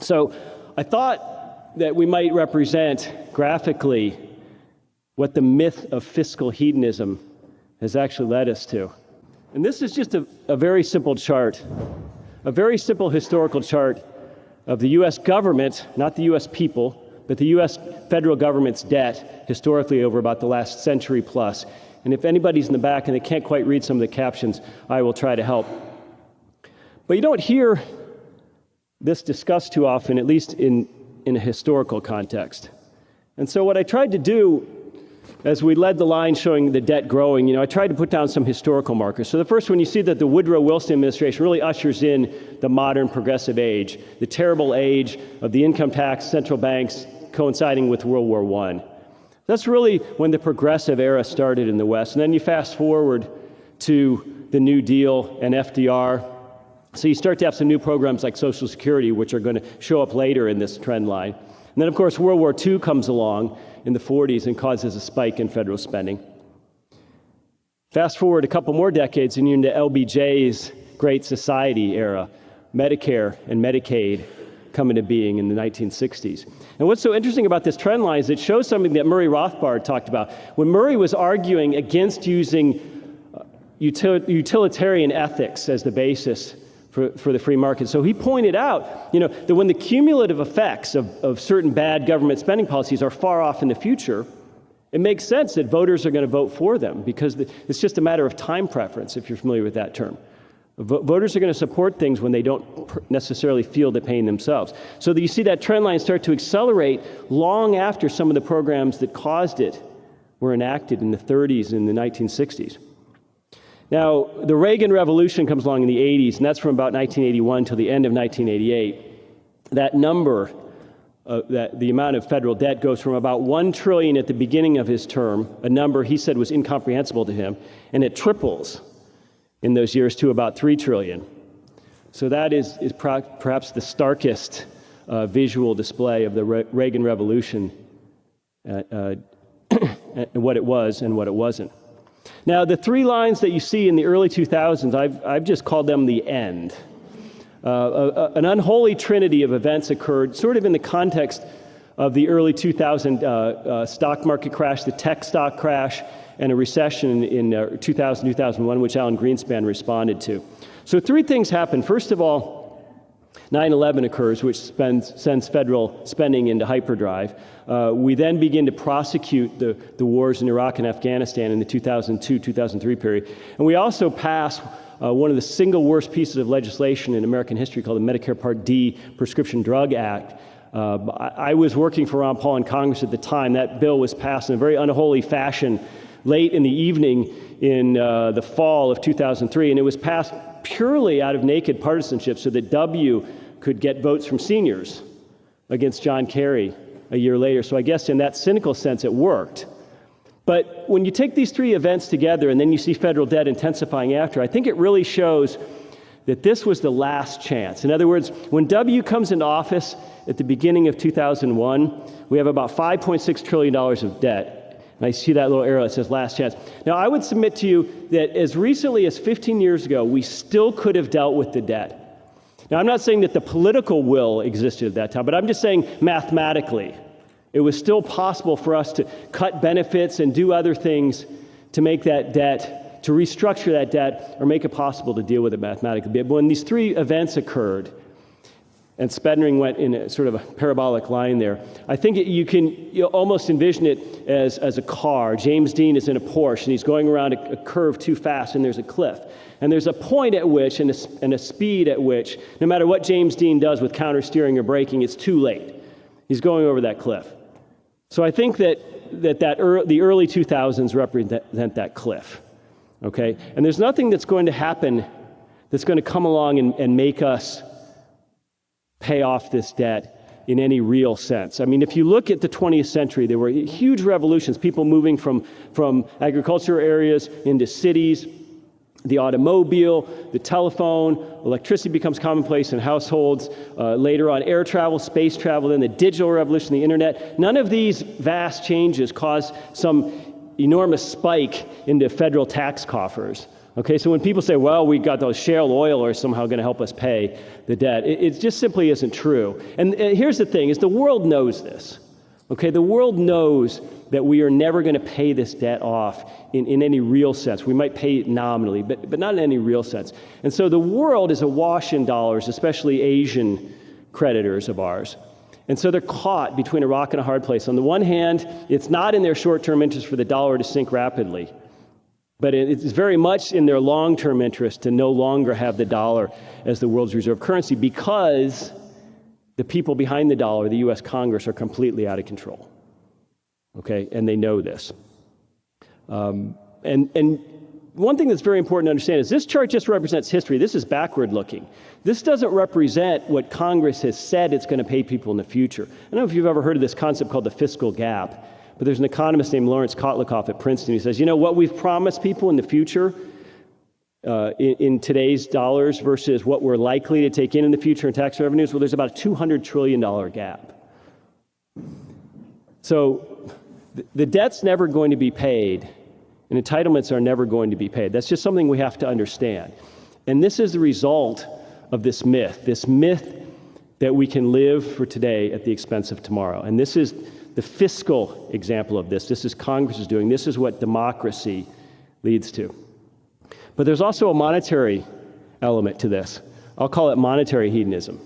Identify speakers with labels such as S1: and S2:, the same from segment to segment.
S1: So I thought that we might represent graphically what the myth of fiscal hedonism has actually led us to. And this is just a very simple chart, a very simple historical chart of the US government, not the US people, but the US federal government's debt historically over about the last century plus. And if anybody's in the back and they can't quite read some of the captions, I will try to help. But you don't hear this discussed too often, at least in a historical context. And so what I tried to do as we led the line showing the debt growing, I tried to put down some historical markers. So the first one, you see that the Woodrow Wilson administration really ushers in the modern progressive age, the terrible age of the income tax, central banks, coinciding with World War I. That's really when the progressive era started in the West. And then you fast forward to the New Deal and FDR. So you start to have some new programs like Social Security, which are going to show up later in this trend line. And then, of course, World War II comes along in the 40s and causes a spike in federal spending. Fast forward a couple more decades and you're into LBJ's Great Society era, Medicare and Medicaid come into being in the 1960s. And what's so interesting about this trend line is it shows something that Murray Rothbard talked about. When Murray was arguing against using utilitarian ethics as the basis for the free market. So he pointed out, that when the cumulative effects of certain bad government spending policies are far off in the future, it makes sense that voters are going to vote for them because it's just a matter of time preference, if you're familiar with that term. Voters are going to support things when they don't necessarily feel the pain themselves. So that you see that trend line start to accelerate long after some of the programs that caused it were enacted in the 30s and the 1960s. Now, the Reagan Revolution comes along in the 80s, and that's from about 1981 till the end of 1988. That number, the amount of federal debt goes from about $1 trillion at the beginning of his term, a number he said was incomprehensible to him, and it triples in those years to about $3 trillion. So that is perhaps the starkest visual display of the Reagan Revolution, what it was and what it wasn't. Now, the three lines that you see in the early 2000s, I've just called them the end. An unholy trinity of events occurred sort of in the context of the early 2000 stock market crash, the tech stock crash, and a recession in 2000, 2001, which Alan Greenspan responded to. So three things happened. First of all, 9/11 occurs, which sends federal spending into hyperdrive. We then begin to prosecute the wars in Iraq and Afghanistan in the 2002-2003 period. And we also pass one of the single worst pieces of legislation in American history called the Medicare Part D Prescription Drug Act. I was working for Ron Paul in Congress at the time. That bill was passed in a very unholy fashion late in the evening in the fall of 2003, and it was passed purely out of naked partisanship so that W could get votes from seniors against John Kerry a year later. So I guess in that cynical sense it worked. But when you take these three events together and then you see federal debt intensifying after, I think it really shows that this was the last chance. In other words, when W comes into office at the beginning of 2001, we have about $5.6 trillion of debt. And I see that little arrow that says last chance. Now, I would submit to you that as recently as 15 years ago, we still could have dealt with the debt. Now, I'm not saying that the political will existed at that time, but I'm just saying mathematically, it was still possible for us to cut benefits and do other things to make that debt, to restructure that debt, or make it possible to deal with it mathematically. But when these three events occurred, and spending went in a sort of a parabolic line there, I think you almost envision it as a car. James Dean is in a Porsche, and he's going around a curve too fast, and there's a cliff. And there's a point at which, and a speed at which, no matter what James Dean does with counter steering or braking, it's too late. He's going over that cliff. So I think that the early 2000s represent that cliff, okay? And there's nothing that's going to happen that's going to come along and make us pay off this debt in any real sense. I mean, if you look at the 20th century, there were huge revolutions, people moving from agricultural areas into cities, the automobile, the telephone, electricity becomes commonplace in households. Later on, air travel, space travel, then the digital revolution, the internet. None of these vast changes caused some enormous spike into federal tax coffers Okay, so when people say, well, we got those shale oil are somehow going to help us pay the debt, it just simply isn't true. And here's the thing, is the world knows this. Okay, the world knows that we are never going to pay this debt off in any real sense. We might pay it nominally, but not in any real sense. And so the world is awash in dollars, especially Asian creditors of ours. And so they're caught between a rock and a hard place. On the one hand, it's not in their short-term interest for the dollar to sink rapidly, but it's very much in their long-term interest to no longer have the dollar as the world's reserve currency, because the people behind the dollar, the US Congress, are completely out of control. Okay, and they know this. And one thing that's very important to understand is this chart just represents history. This is backward looking. This doesn't represent what Congress has said it's going to pay people in the future. I don't know if you've ever heard of this concept called the fiscal gap, but there's an economist named Lawrence Kotlikoff at Princeton who says, you know, what we've promised people in the future in today's dollars versus what we're likely to take in the future in tax revenues, well, there's about a $200 trillion gap. So the debt's never going to be paid, and entitlements are never going to be paid. That's just something we have to understand. And this is the result of this myth that we can live for today at the expense of tomorrow. And this is the fiscal example of this. This is Congress is doing. This is what democracy leads to. But there's also a monetary element to this. I'll call it monetary hedonism.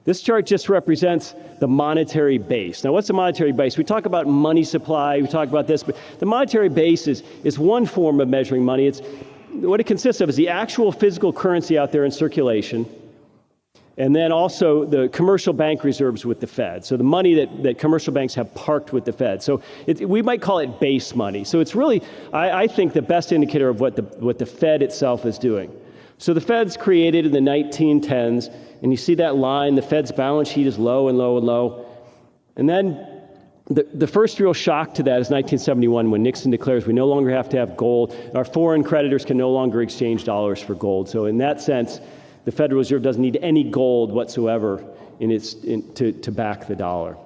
S1: This chart just represents the monetary base. Now, what's the monetary base? We talk about money supply, we talk about this, but the monetary base is one form of measuring money. What it consists of is the actual physical currency out there in circulation, and then also the commercial bank reserves with the Fed. So the money that commercial banks have parked with the Fed. So we might call it base money. So it's really, I think, the best indicator of what the Fed itself is doing. So the Fed's created in the 1910s, and you see that line, the Fed's balance sheet is low and low and low. And then the first real shock to that is 1971, when Nixon declares we no longer have to have gold. Our foreign creditors can no longer exchange dollars for gold. So in that sense, the Federal Reserve doesn't need any gold whatsoever to back the dollar.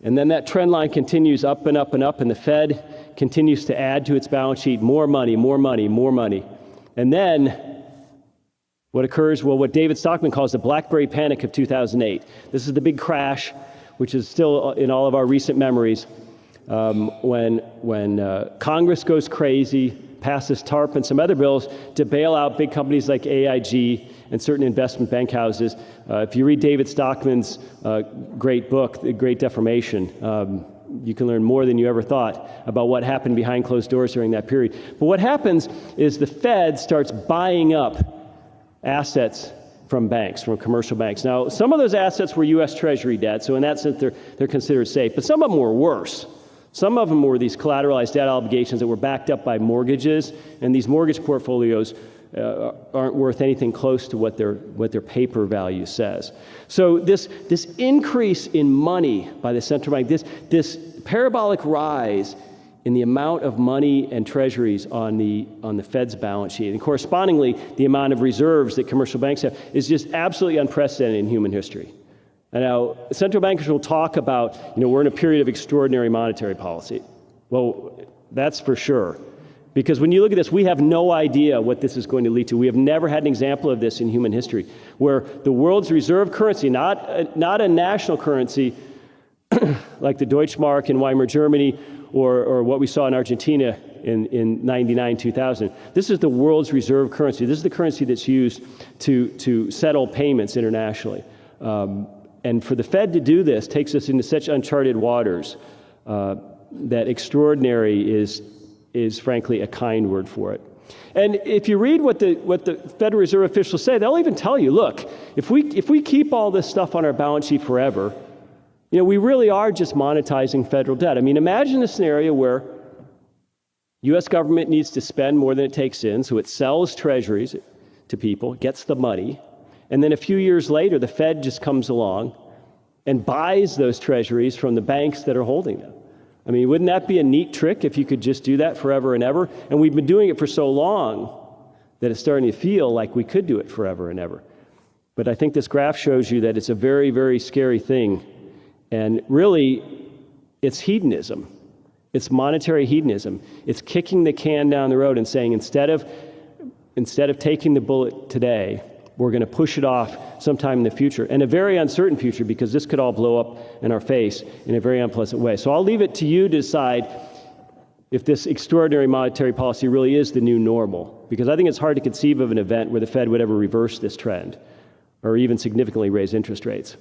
S1: And then that trend line continues up and up and up, and the Fed continues to add to its balance sheet more money, more money, more money. And then what occurs, well, what David Stockman calls the BlackBerry panic of 2008. This is the big crash, which is still in all of our recent memories, when Congress goes crazy, passes TARP and some other bills to bail out big companies like AIG and certain investment bank houses. If you read David Stockman's great book, The Great Deformation, you can learn more than you ever thought about what happened behind closed doors during that period. But what happens is the Fed starts buying up assets from banks, from commercial banks. Now, some of those assets were U.S. Treasury debt, so in that sense they're considered safe. But some of them were worse. Some of them were these collateralized debt obligations that were backed up by mortgages, and these mortgage portfolios aren't worth anything close to what their paper value says. So this increase in money by the central bank, this parabolic rise in the amount of money and treasuries on the Fed's balance sheet, and correspondingly the amount of reserves that commercial banks have, is just absolutely unprecedented in human history. And now central bankers will talk about, we're in a period of extraordinary monetary policy. Well, that's for sure. Because when you look at this, we have no idea what this is going to lead to. We have never had an example of this in human history, where the world's reserve currency, not a national currency like the Deutschmark in Weimar Germany, or what we saw in Argentina in 99, 2000. This is the world's reserve currency. This is the currency that's used to settle payments internationally. And for the Fed to do this takes us into such uncharted waters that extraordinary is frankly a kind word for it. And if you read what the Federal Reserve officials say, they'll even tell you, look, if we keep all this stuff on our balance sheet forever, we really are just monetizing federal debt. I mean, imagine a scenario where U.S. government needs to spend more than it takes in, so it sells treasuries to people, gets the money, and then a few years later, the Fed just comes along and buys those treasuries from the banks that are holding them. I mean, wouldn't that be a neat trick if you could just do that forever and ever? And we've been doing it for so long that it's starting to feel like we could do it forever and ever. But I think this graph shows you that it's a very, very scary thing. And really, it's hedonism. It's monetary hedonism. It's kicking the can down the road and saying, instead of taking the bullet today, we're going to push it off sometime in the future, and a very uncertain future, because this could all blow up in our face in a very unpleasant way. So I'll leave it to you to decide if this extraordinary monetary policy really is the new normal, because I think it's hard to conceive of an event where the Fed would ever reverse this trend or even significantly raise interest rates.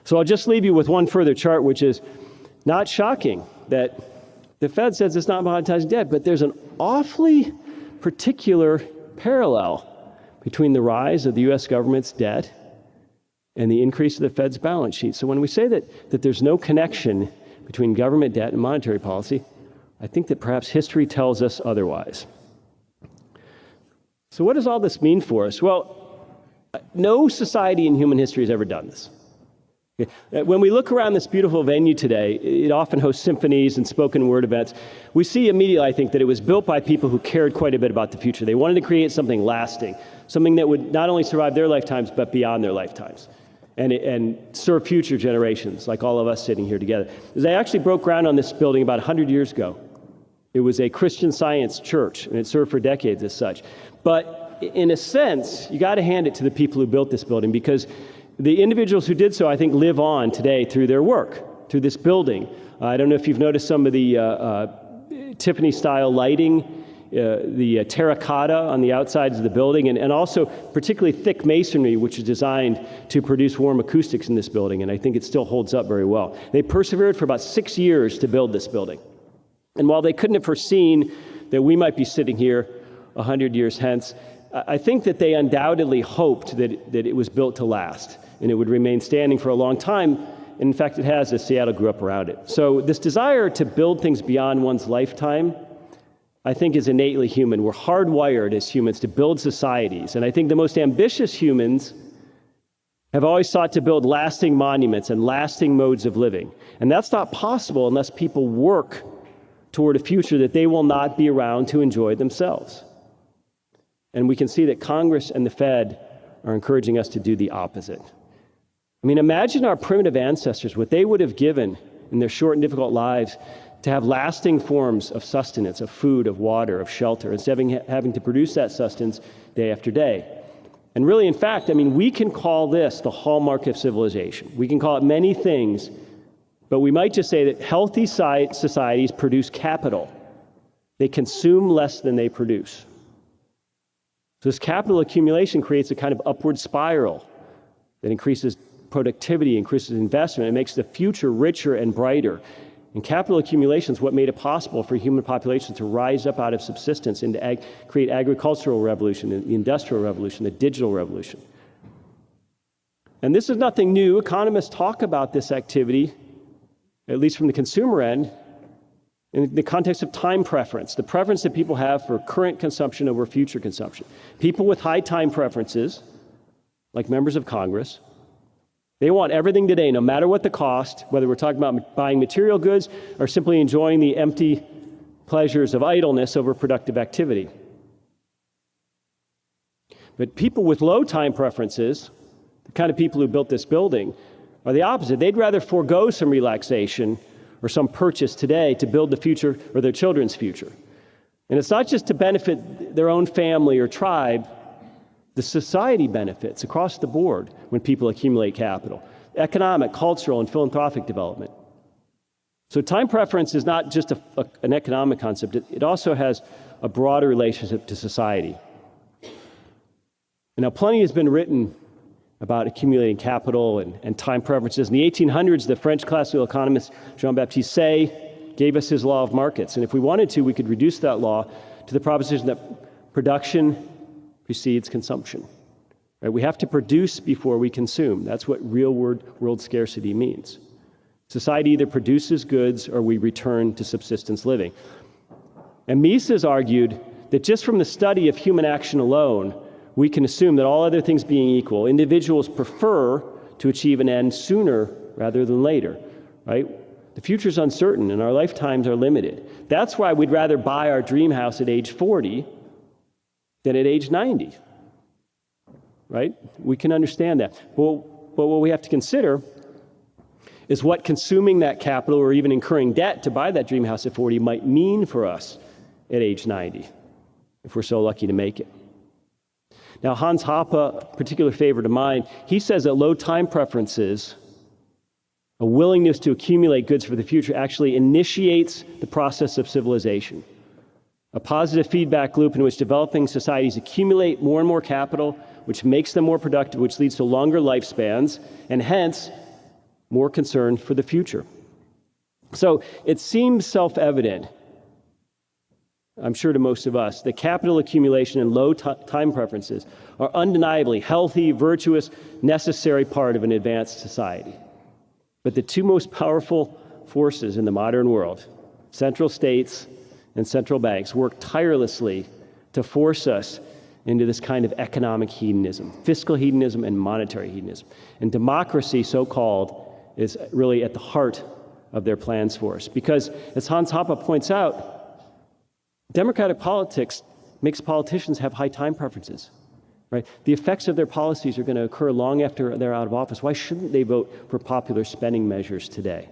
S1: So I'll just leave you with one further chart, which is not shocking that the Fed says it's not monetizing debt, but there's an awfully particular parallel between the rise of the U.S. government's debt and the increase of the Fed's balance sheet. So when we say that there's no connection between government debt and monetary policy, I think that perhaps history tells us otherwise. So what does all this mean for us? Well, no society in human history has ever done this. When we look around this beautiful venue today, it often hosts symphonies and spoken word events. We see immediately, I think, that it was built by people who cared quite a bit about the future. They wanted to create something lasting, something that would not only survive their lifetimes, but beyond their lifetimes, and serve future generations, like all of us sitting here together. They actually broke ground on this building about 100 years ago. It was a Christian Science church, and it served for decades as such. But in a sense, you got to hand it to the people who built this building, because the individuals who did so, I think, live on today through their work, through this building. I don't know if you've noticed some of the Tiffany-style lighting, the terracotta on the outsides of the building, and also particularly thick masonry, which is designed to produce warm acoustics in this building, and I think it still holds up very well. They persevered for about 6 years to build this building. And while they couldn't have foreseen that we might be sitting here 100 years hence, I think that they undoubtedly hoped that it was built to last and it would remain standing for a long time. And in fact, it has, as Seattle grew up around it. So this desire to build things beyond one's lifetime, I think, is innately human. We're hardwired as humans to build societies. And I think the most ambitious humans have always sought to build lasting monuments and lasting modes of living. And that's not possible unless people work toward a future that they will not be around to enjoy themselves. And we can see that Congress and the Fed are encouraging us to do the opposite. I mean, imagine our primitive ancestors, what they would have given in their short and difficult lives to have lasting forms of sustenance, of food, of water, of shelter, instead of having to produce that sustenance day after day. And really, in fact, I mean, we can call this the hallmark of civilization. We can call it many things, but we might just say that healthy societies produce capital. They consume less than they produce. So this capital accumulation creates a kind of upward spiral that increases productivity, increases investment, and makes the future richer and brighter. And capital accumulation is what made it possible for human populations to rise up out of subsistence and to create agricultural revolution, the industrial revolution, the digital revolution. And this is nothing new. Economists talk about this activity, at least from the consumer end, in the context of time preference, the preference that people have for current consumption over future consumption. People with high time preferences, like members of Congress, they want everything today, no matter what the cost, whether we're talking about buying material goods or simply enjoying the empty pleasures of idleness over productive activity. But people with low time preferences, the kind of people who built this building, are the opposite. They'd rather forego some relaxation or some purchase today to build the future or their children's future. And it's not just to benefit their own family or tribe. The society benefits across the board when people accumulate capital. Economic, cultural, and philanthropic development. So time preference is not just an economic concept. It also has a broader relationship to society. And now plenty has been written about accumulating capital and time preferences. In the 1800s, the French classical economist Jean-Baptiste Say gave us his law of markets. And if we wanted to, we could reduce that law to the proposition that production precedes consumption. Right? We have to produce before we consume. That's what real world scarcity means. Society either produces goods or we return to subsistence living. And Mises argued that just from the study of human action alone, we can assume that all other things being equal, individuals prefer to achieve an end sooner rather than later, right? The future's uncertain and our lifetimes are limited. That's why we'd rather buy our dream house at age 40 than at age 90, right? We can understand that. But what we have to consider is what consuming that capital or even incurring debt to buy that dream house at 40 might mean for us at age 90, if we're so lucky to make it. Now, Hans Hoppe, a particular favorite of mine, he says that low time preferences, a willingness to accumulate goods for the future, actually initiates the process of civilization. A positive feedback loop in which developing societies accumulate more and more capital, which makes them more productive, which leads to longer lifespans, and hence, more concern for the future. So it seems self-evident, I'm sure to most of us, that capital accumulation and low time preferences are undeniably healthy, virtuous, necessary part of an advanced society. But the two most powerful forces in the modern world, central states and central banks, work tirelessly to force us into this kind of economic hedonism, fiscal hedonism and monetary hedonism. And democracy, so-called, is really at the heart of their plans for us. Because, as Hans Hoppe points out, democratic politics makes politicians have high time preferences, right? The effects of their policies are going to occur long after they're out of office. Why shouldn't they vote for popular spending measures today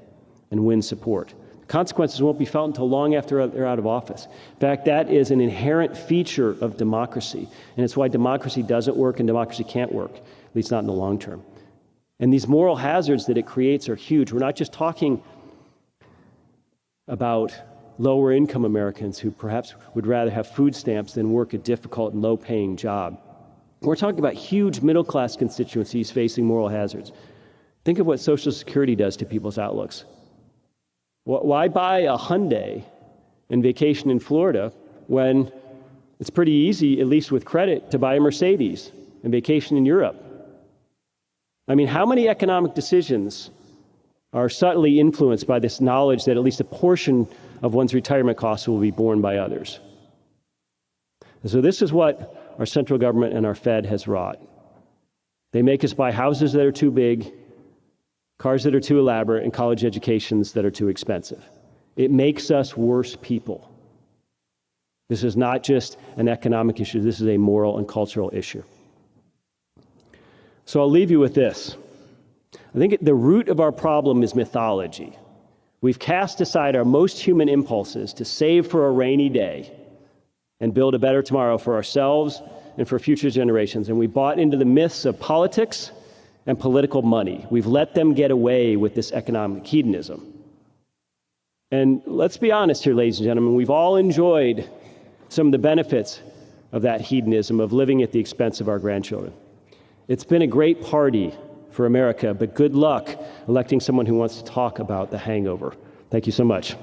S1: and win support? The consequences won't be felt until long after they're out of office. In fact, that is an inherent feature of democracy, and it's why democracy doesn't work and democracy can't work, at least not in the long term. And these moral hazards that it creates are huge. We're not just talking about lower income Americans who perhaps would rather have food stamps than work a difficult and low paying job. We're talking about huge middle class constituencies facing moral hazards. Think of what Social Security does to people's outlooks. Why buy a Hyundai and vacation in Florida when it's pretty easy, at least with credit, to buy a Mercedes and vacation in Europe? I mean, how many economic decisions are subtly influenced by this knowledge that at least a portion of one's retirement costs will be borne by others? And so this is what our central government and our Fed has wrought. They make us buy houses that are too big, cars that are too elaborate, and college educations that are too expensive. It makes us worse people. This is not just an economic issue, this is a moral and cultural issue. So I'll leave you with this. I think the root of our problem is mythology. We've cast aside our most human impulses to save for a rainy day and build a better tomorrow for ourselves and for future generations. And we bought into the myths of politics and political money. We've let them get away with this economic hedonism. And let's be honest here, ladies and gentlemen, we've all enjoyed some of the benefits of that hedonism, of living at the expense of our grandchildren. It's been a great party for America, but good luck electing someone who wants to talk about the hangover. Thank you so much.